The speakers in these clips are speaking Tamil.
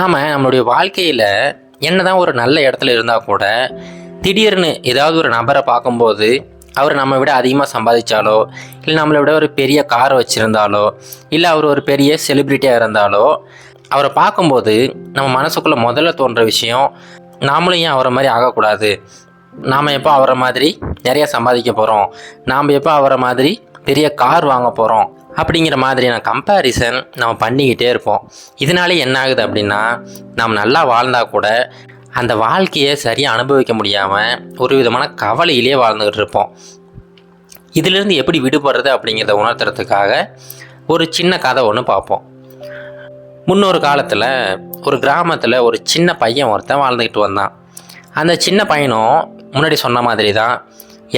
நாம் நம்மளுடைய வாழ்க்கையில் என்னதான் ஒரு நல்ல இடத்துல இருந்தால் கூட திடீர்னு ஏதாவது ஒரு நபரை பார்க்கும்போது அவர் நம்ம விட அதிகமாக சம்பாதிச்சாலோ, இல்லை நம்மளை விட ஒரு பெரிய கார் வச்சுருந்தாலோ, இல்லை அவர் ஒரு பெரிய செலிப்ரிட்டியாக இருந்தாலோ, அவரை பார்க்கும்போது நம்ம மனசுக்குள்ளே முதல்ல தோன்ற விஷயம், நாமளும் ஏன் அவரை மாதிரி ஆகக்கூடாது, நாம் எப்போ அவரை மாதிரி நிறையா சம்பாதிக்க போகிறோம், நாம் எப்போ அவரை மாதிரி பெரிய கார் வாங்க போகிறோம் அப்படிங்கிற மாதிரியான கம்பேரிசன் நம்ம பண்ணிக்கிட்டே இருப்போம். இதனாலே என்ன ஆகுது அப்படின்னா, நாம் நல்லா வாழ்ந்தால் கூட அந்த வாழ்க்கையை சரியாக அனுபவிக்க முடியாமல் ஒரு விதமான கவலையிலே வாழ்ந்துக்கிட்டு இருப்போம். இதிலிருந்து எப்படி விடுபடுறது அப்படிங்கிறத உணர்த்துறதுக்காக ஒரு சின்ன கதை ஒன்று பார்ப்போம். முன்னொரு காலத்தில் ஒரு கிராமத்தில் ஒரு சின்ன பையன் ஒருத்தன் வாழ்ந்துக்கிட்டு வந்தான். அந்த சின்ன பையனும் முன்னாடி சொன்ன மாதிரி தான்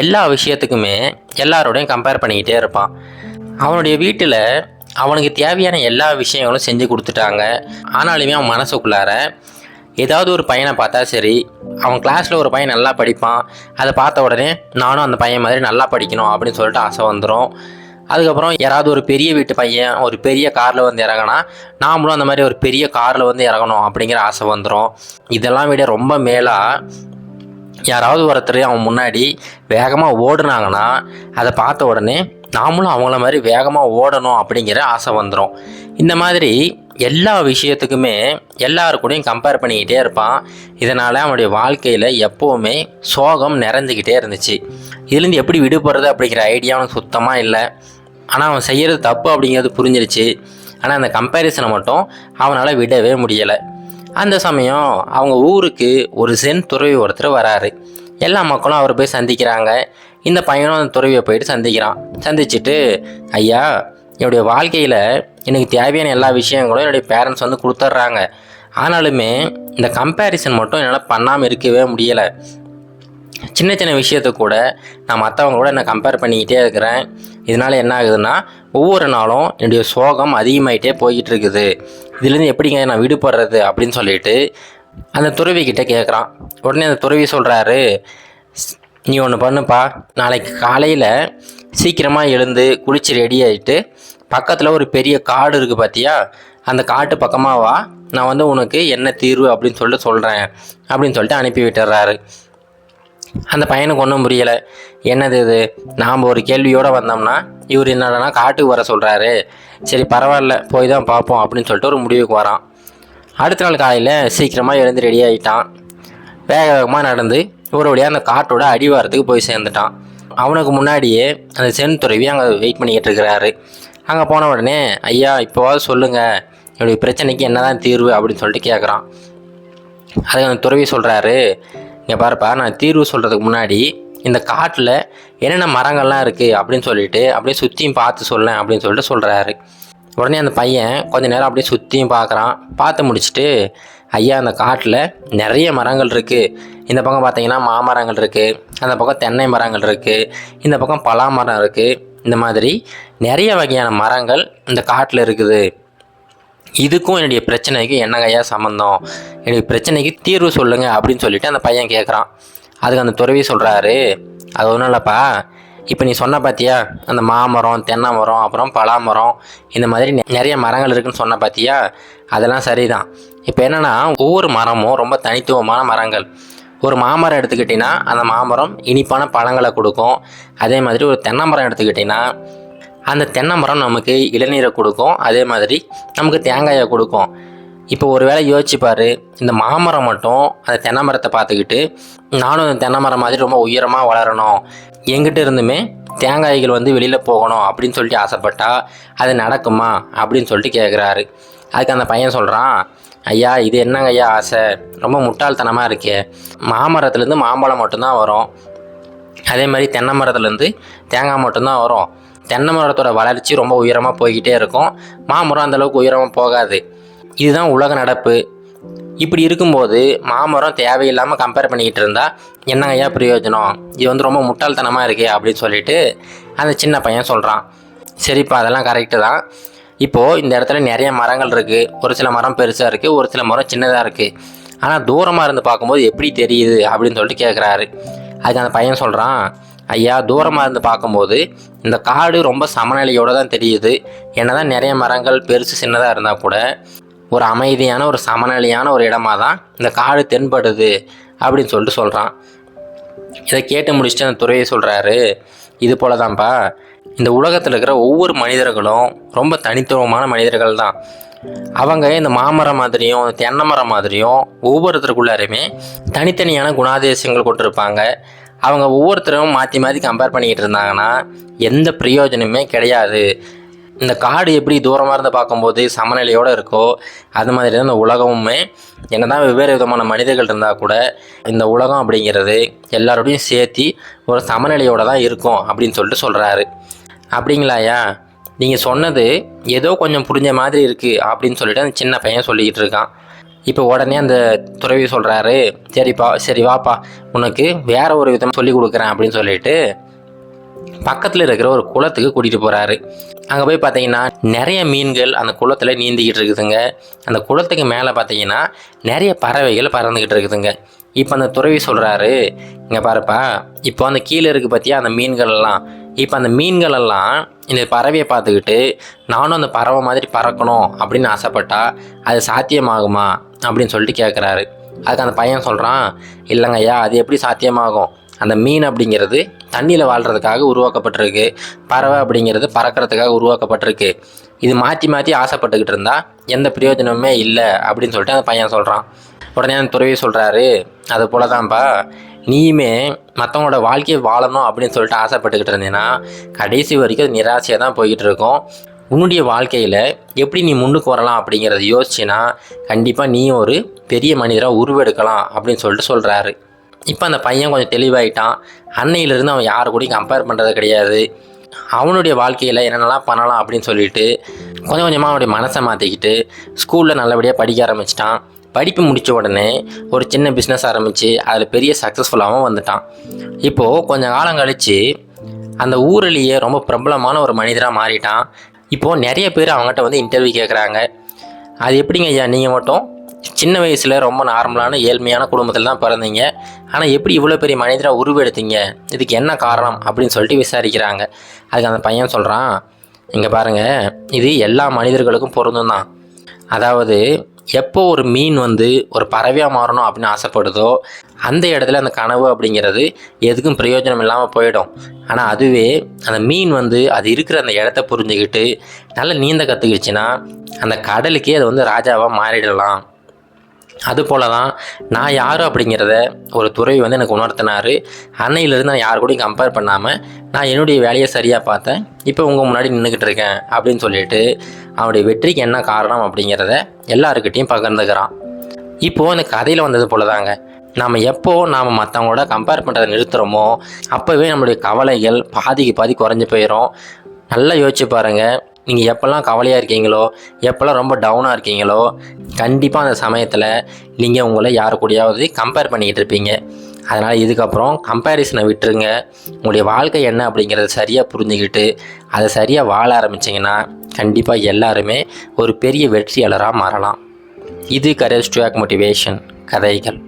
எல்லா விஷயத்துக்குமே எல்லாரோடையும் கம்பேர் பண்ணிக்கிட்டே இருப்பான். அவனுடைய வீட்டில் அவனுக்கு தேவையான எல்லா விஷயங்களும் செஞ்சு கொடுத்துட்டாங்க. ஆனாலுமே அவன் மனசுக்குள்ளார ஏதாவது ஒரு பையனை பார்த்தா சரி, அவன் கிளாஸில் ஒரு பையன் நல்லா படிப்பான், அதை பார்த்த உடனே நானும் அந்த பையன் மாதிரி நல்லா படிக்கணும் அப்படின்னு சொல்லிட்டு ஆசை வந்துடும். அதுக்கப்புறம் யாராவது ஒரு பெரிய வீட்டு பையன் ஒரு பெரிய காரில் வந்து இறங்கினா நாமளும் அந்த மாதிரி ஒரு பெரிய காரில் வந்து இறங்கணும் அப்படிங்கிற ஆசை வந்துடும். இதெல்லாம் விட ரொம்ப மேலாக யாராவது ஒருத்தர் அவன் முன்னாடி வேகமாக ஓடுனாங்கன்னா அதை பார்த்த உடனே நாமளும் அவங்கள மாதிரி வேகமாக ஓடணும் அப்படிங்கிற ஆசை வந்துடும். இந்த மாதிரி எல்லா விஷயத்துக்குமே எல்லாருக்கூடையும் கம்பேர் பண்ணிக்கிட்டே இருப்பான். இதனால் அவனுடைய வாழ்க்கையில் எப்போவுமே சோகம் நிறைஞ்சிக்கிட்டே இருந்துச்சு. இதுலேருந்து எப்படி விடுபடுறது அப்படிங்கிற ஐடியா அவனுக்கு சுத்தமாக இல்லை. ஆனால் அவன் செய்கிறது தப்பு அப்படிங்கிறது புரிஞ்சிருச்சு. ஆனால் அந்த கம்பேரிசனை மட்டும் அவனால் விடவே முடியலை. அந்த சமயம் அவங்க ஊருக்கு ஒரு சென் துறவி ஒருத்தர் வராரு. எல்லா மக்களும் அவரை போய் சந்திக்கிறாங்க. இந்த பையனும் அந்த துறவியை போயிட்டு சந்திக்கிறான். சந்திச்சுட்டு, ஐயா, என்னுடைய வாழ்க்கையில் எனக்கு தேவையான எல்லா விஷயங்களும் என்னுடைய பேரண்ட்ஸ் வந்து கொடுத்துட்றாங்க. ஆனாலுமே இந்த கம்பேரிசன் மட்டும் என்னால் பண்ணாமல் இருக்கவே முடியலை. சின்ன சின்ன விஷயத்தை கூட நான் மற்றவங்க கூட என்னை கம்பேர் பண்ணிக்கிட்டே இருக்கிறேன். இதனால் என்ன ஆகுதுன்னா, ஒவ்வொரு நாளும் என்னுடைய சோகம் அதிகமாகிட்டே போய்கிட்டு இருக்குது. இதுலேருந்து எப்படிங்க நான் விடுபடுறது அப்படின்னு சொல்லிட்டு அந்த துறவிக்கிட்ட கேட்குறான். உடனே அந்த துறவி சொல்கிறாரு, நீ ஒன்று பண்ணுப்பா, நாளைக்கு காலையில் சீக்கிரமாக எழுந்து குளித்து ரெடி ஆகிட்டு பக்கத்தில் ஒரு பெரிய காடு இருக்குது பார்த்தியா, அந்த காட்டு பக்கமாக வா, நான் வந்து உனக்கு என்ன தீர்வு அப்படின்னு சொல்லிட்டு சொல்கிறேன் அப்படின்னு சொல்லிட்டு அனுப்பி விட்டுறாரு. அந்த பையனுக்கு ஒன்றும் புரியலை. என்னது இது, நாம் ஒரு கேள்வியோடு வந்தோம்னா இவர் என்னடனா காட்டுக்கு வர சொல்கிறாரு, சரி பரவாயில்ல போய் தான் பார்ப்போம் அப்படின்னு சொல்லிட்டு ஒரு முடிவுக்கு வரான். அடுத்த நாள் காலையில் சீக்கிரமாக எழுந்து ரெடி ஆகிட்டான். வேக வேகமாக நடந்து ஒரு வழியாக அந்த காட்டோட அடிவாரத்துக்கு போய் சேர்ந்துட்டான். அவனுக்கு முன்னாடியே அந்த சென் துறவி அங்கே வெயிட் பண்ணிக்கிட்டு இருக்கிறாரு. அங்கே போன உடனே, ஐயா இப்போவாது சொல்லுங்கள், என்னுடைய பிரச்சனைக்கு என்ன தான் தீர்வு அப்படின்னு சொல்லிட்டு கேட்குறான். அதுக்கு அந்த துறவி சொல்கிறாரு, இங்கே பாருப்பா, நான் தீர்வு சொல்கிறதுக்கு முன்னாடி இந்த காட்டில் என்னென்ன மரங்கள்லாம் இருக்குது அப்படின்னு சொல்லிட்டு அப்படியே சுற்றியும் பார்த்து சொல்லேன் அப்படின்னு சொல்லிட்டு சொல்கிறாரு. உடனே அந்த பையன் கொஞ்சம் நேரம் அப்படியே சுற்றியும் பார்க்குறான். பார்த்து முடிச்சுட்டு, ஐயா அந்த காட்டில் நிறைய மரங்கள் இருக்குது. இந்த பக்கம் பார்த்தீங்கன்னா மாமரங்கள் இருக்குது, அந்த பக்கம் தென்னை மரங்கள் இருக்குது, இந்த பக்கம் பலா மரம் இருக்குது. இந்த மாதிரி நிறைய வகையான மரங்கள் இந்த காட்டில் இருக்குது. இதுக்கும் என்னுடைய பிரச்சனைக்கு என்னங்க ஐயா சம்மந்தம், என்னுடைய பிரச்சனைக்கு தீர்வு சொல்லுங்கள் அப்படின்னு சொல்லிட்டு அந்த பையன் கேட்குறான். அதுக்கு அந்த துறவி சொல்கிறாரு, அது ஒன்றும் இல்லைப்பா, இப்போ நீ சொன்ன பார்த்தியா அந்த மாமரம், தென்னை மரம், அப்புறம் பலாமரம், இந்த மாதிரி நிறைய மரங்கள் இருக்குதுன்னு சொன்ன பார்த்தியா, அதெல்லாம் சரிதான். இப்போ என்னென்னா, ஒவ்வொரு மரமும் ரொம்ப தனித்துவமான மரங்கள். ஒரு மாமரம் எடுத்துக்கிட்டிங்கன்னா அந்த மாமரம் இனிப்பான பழங்களை கொடுக்கும். அதே மாதிரி ஒரு தென்னை மரம் எடுத்துக்கிட்டிங்கன்னா அந்த தென்னை மரம் நமக்கு இளநீரை கொடுக்கும், அதே மாதிரி நமக்கு தேங்காயை கொடுக்கும். இப்போ ஒரு வேளை யோசிச்சுப்பார், இந்த மாமரம் மட்டும் அந்த தென்னை மரத்தை பார்த்துக்கிட்டு நானும் அந்த தென்னை மரம் மாதிரி ரொம்ப உயரமாக வளரணும், எங்கிட்ட இருந்துமே தேங்காய்கள் வந்து வெளியில் போகணும் அப்படின்னு சொல்லிட்டு ஆசைப்பட்டா அது நடக்குமா அப்படின்னு சொல்லிட்டு கேட்குறாரு. அதுக்கு அந்த பையன் சொல்கிறான், ஐயா இது என்னங்க ஐயா ஆசை, ரொம்ப முட்டாள்தனமாக இருக்கே. மாமரத்துலேருந்து மாம்பழம் மட்டும்தான் வரும், அதே மாதிரி தென்னை மரத்துலேருந்து தேங்காய் மட்டும்தான் வரும். தென்னை மரத்தோட வளர்ச்சி ரொம்ப உயரமாக போய்கிட்டே இருக்கும், மாமரம் அந்தளவுக்கு உயரமாக போகாது. இதுதான் உலக நடப்பு. இப்படி இருக்கும்போது மாமரம் தேவையில்லாமல் கம்பேர் பண்ணிக்கிட்டு இருந்தால் என்னங்க ஐயா பிரயோஜனம், இது வந்து ரொம்ப முட்டாள்தனமாக இருக்கே அப்படின்னு சொல்லிட்டு அந்த சின்ன பையன் சொல்கிறான். சரிப்பா, அதெல்லாம் கரெக்டு தான். இப்போது இந்த இடத்துல நிறைய மரங்கள் இருக்குது, ஒரு சில மரம் பெருசாக இருக்குது, ஒரு சில மரம் சின்னதாக இருக்குது. ஆனால் தூரமாக இருந்து பார்க்கும்போது எப்படி தெரியுது அப்படின்னு சொல்லிட்டு கேட்குறாரு. அதுக்கு அந்த பையன் சொல்கிறான், ஐயா தூரமாக இருந்து பார்க்கும்போது இந்த காடு ரொம்ப சமநிலையோடு தான் தெரியுது. என்ன தான் நிறைய மரங்கள் பெருசு சின்னதாக இருந்தால் கூட ஒரு அமைதியான ஒரு சமநிலையான ஒரு இடமா தான் இந்த காடு தென்படுது அப்படின்னு சொல்லிட்டு சொல்கிறான். இதை கேட்டு முடிச்சுட்டு அந்த துறவி சொல்கிறாரு, இது போல தான்ப்பா இந்த உலகத்தில் இருக்கிற ஒவ்வொரு மனிதர்களும் ரொம்ப தனித்துவமான மனிதர்கள் தான். அவங்க இந்த மாமரம் மாதிரியும் தென்னை மரம் மாதிரியும் ஒவ்வொருத்தருக்குள்ளாரையுமே தனித்தனியான குணாதிசயங்கள் கொண்டிருப்பாங்க. அவங்க ஒவ்வொருத்தரும் மாற்றி மாற்றி கம்பேர் பண்ணிக்கிட்டு இருந்தாங்கன்னா எந்த பிரயோஜனமே கிடையாது. இந்த காடு எப்படி தூரமாக இருந்து பார்க்கும்போது சமநிலையோடு இருக்கோ அது மாதிரி தான் இந்த உலகமுமே என்ன தான் வெவ்வேறு விதமான மனிதர்கள் இருந்தால் கூட இந்த உலகம் அப்படிங்கிறது எல்லாரோடையும் சேர்த்து ஒரு சமநிலையோடு தான் இருக்கும் அப்படின்னு சொல்லிட்டு சொல்கிறாரு. அப்படிங்களாயா, நீங்கள் சொன்னது ஏதோ கொஞ்சம் புரிஞ்ச மாதிரி இருக்குது அப்படின்னு சொல்லிட்டு அந்த சின்ன பையன் சொல்லிக்கிட்டு இருக்கான். இப்போ உடனே அந்த துறவி சொல்கிறாரு, சரிப்பா சரி வாப்பா உனக்கு வேற ஒரு விதமாக சொல்லி கொடுக்குறேன் அப்படின்னு சொல்லிட்டு பக்கத்தில் இருக்கிற ஒரு குளத்துக்கு கூட்டிகிட்டு போகிறாரு. அங்கே போய் பார்த்தீங்கன்னா நிறைய மீன்கள் அந்த குளத்தில் நீந்திக்கிட்டு இருக்குதுங்க. அந்த குளத்துக்கு மேலே பார்த்தீங்கன்னா நிறைய பறவைகள் பறந்துக்கிட்டு இருக்குதுங்க. இப்போ அந்த துறவி சொல்கிறாரு, இங்கே பாருப்பா, இப்போ அந்த கீழே இருக்குது பார்த்தியா அந்த மீன்களெல்லாம், இப்போ அந்த மீன்களெல்லாம் இந்த பறவையை பார்த்துக்கிட்டு நானும் அந்த பறவை மாதிரி பறக்கணும் அப்படின்னு ஆசைப்பட்டா அது சாத்தியமாகுமா அப்படின்னு சொல்லிட்டு கேட்குறாரு. அதுக்கு அந்த பையன் சொல்கிறான், இல்லைங்க ஐயா, அது எப்படி சாத்தியமாகும்? அந்த மீன் அப்படிங்கிறது தண்ணியில் வாழ்கிறதுக்காக உருவாக்கப்பட்டிருக்கு, பறவை அப்படிங்கிறது பறக்கிறதுக்காக உருவாக்கப்பட்டிருக்கு. இது மாற்றி மாற்றி ஆசைப்பட்டுக்கிட்டு இருந்தால் எந்த பிரயோஜனமுமே இல்லை அப்படின்னு சொல்லிட்டு அந்த பையன் சொல்கிறான். உடனே அந்த துறவி சொல்கிறாரு, அது போல தான்ப்பா நீயுமே மற்றவங்களோட வாழ்க்கையை வாழணும் அப்படின்னு சொல்லிட்டு ஆசைப்பட்டுக்கிட்டு இருந்தீங்கன்னா கடைசி வரைக்கும் அது நிராசையாக தான் போய்கிட்டு இருக்கும். உன்னுடைய வாழ்க்கையில் எப்படி நீ முன்னுக்கு வரலாம் அப்படிங்கிறத யோசிச்சின்னா கண்டிப்பாக நீ ஒரு பெரிய மனிதராக உருவெடுக்கலாம் அப்படின்னு சொல்லிட்டு சொல்கிறாரு. இப்போ அந்த பையன் கொஞ்சம் தெளிவாயிட்டான். அன்னையிலேருந்து அவன் யாரு கூடயும் கம்பேர் பண்ணுறது கிடையாது. அவனுடைய வாழ்க்கையில் என்னென்னலாம் பண்ணலாம் அப்படின்னு சொல்லிட்டு கொஞ்சம் கொஞ்சமாக அவனுடைய மனசை மாற்றிக்கிட்டு ஸ்கூலில் நல்லபடியாக படிக்க ஆரம்பிச்சிட்டான். படிப்பு முடித்த உடனே ஒரு சின்ன பிஸ்னஸ் ஆரம்பித்து அதில் பெரிய சக்ஸஸ்ஃபுல்லாகவும் வந்துட்டான். இப்போது கொஞ்சம் காலம் கழித்து அந்த ஊரிலேயே ரொம்ப பிரபலமான ஒரு மனிதராக மாறிட்டான். இப்போது நிறைய பேர் அவங்ககிட்ட வந்து இன்டர்வியூ கேட்குறாங்க, அது எப்படிங்க ஐயா நீங்கள் மட்டும் சின்ன வயசில் ரொம்ப நார்மலான ஏழ்மையான குடும்பத்தில் தான் பிறந்தீங்க, ஆனால் எப்படி இவ்வளோ பெரிய மனிதராக உருவெடுத்தீங்க, இதுக்கு என்ன காரணம் அப்படின்னு சொல்லிட்டு விசாரிக்கிறாங்க. அதுக்கு அந்த பையன் சொல்கிறான், இங்கே பாருங்கள், இது எல்லா மனிதர்களுக்கும் பொருந்தும் தான். அதாவது எப்போ ஒரு மீன் வந்து ஒரு பறவையாக மாறணும் அப்படின்னு ஆசைப்படுதோ அந்த இடத்துல அந்த கனவு அப்படிங்கிறது எதுக்கும் பிரயோஜனம் இல்லாமல் போயிடும். ஆனால் அதுவே அந்த மீன் வந்து அது இருக்கிற அந்த இடத்த புரிஞ்சுக்கிட்டு நல்லா நீந்த கற்றுக்கிச்சுன்னா அந்த கடலுக்கே அது வந்து ராஜாவாக மாறிடலாம். அதுபோல தான் நான் யார் அப்படிங்கிறத ஒரு துறவி வந்து எனக்கு உணர்த்தினார். அன்னையிலேருந்து நான் யார் கூடயும் கம்பேர் பண்ணாமல் நான் என்னுடைய வேலையை சரியாக பார்த்தேன், இப்போ உங்கள் முன்னாடி நின்றுக்கிட்டு இருக்கேன் அப்படின்னு சொல்லிட்டு அவனுடைய வெற்றிக்கு என்ன காரணம் அப்படிங்கிறத எல்லாருக்கிட்டையும் பகிர்ந்துக்கிறான். இப்போது இந்த கதையில் வந்தது போல தாங்க, நாம் மற்றவங்களோட கம்பேர் பண்ணுறதை நிறுத்துகிறோமோ அப்போவே நம்மளுடைய கவலைகள் பாதிக்கு பாதி குறைஞ்சி போயிடும். நல்லா யோசிச்சு பாருங்கள், நீங்கள் எப்போல்லாம் கவலையாக இருக்கீங்களோ, எப்போல்லாம் ரொம்ப டவுனாக இருக்கீங்களோ, கண்டிப்பாக அந்த சமயத்தில் நீங்கள் உங்களை யாரு கூடயாவது கம்பேர் பண்ணிக்கிட்டு இருப்பீங்க. அதனால் இதுக்கப்புறம் கம்பேரிசனை விட்டுருங்க. உங்களுடைய வாழ்க்கை என்ன அப்படிங்கிறத சரியாக புரிஞ்சுக்கிட்டு அதை சரியாக வாழ ஆரம்பிச்சிங்கன்னா கண்டிப்பாக எல்லாருமே ஒரு பெரிய வெற்றியாளராக மாறலாம். இது கரேஜ் டு ஆக்ட் மோட்டிவேஷன் கதைகள்.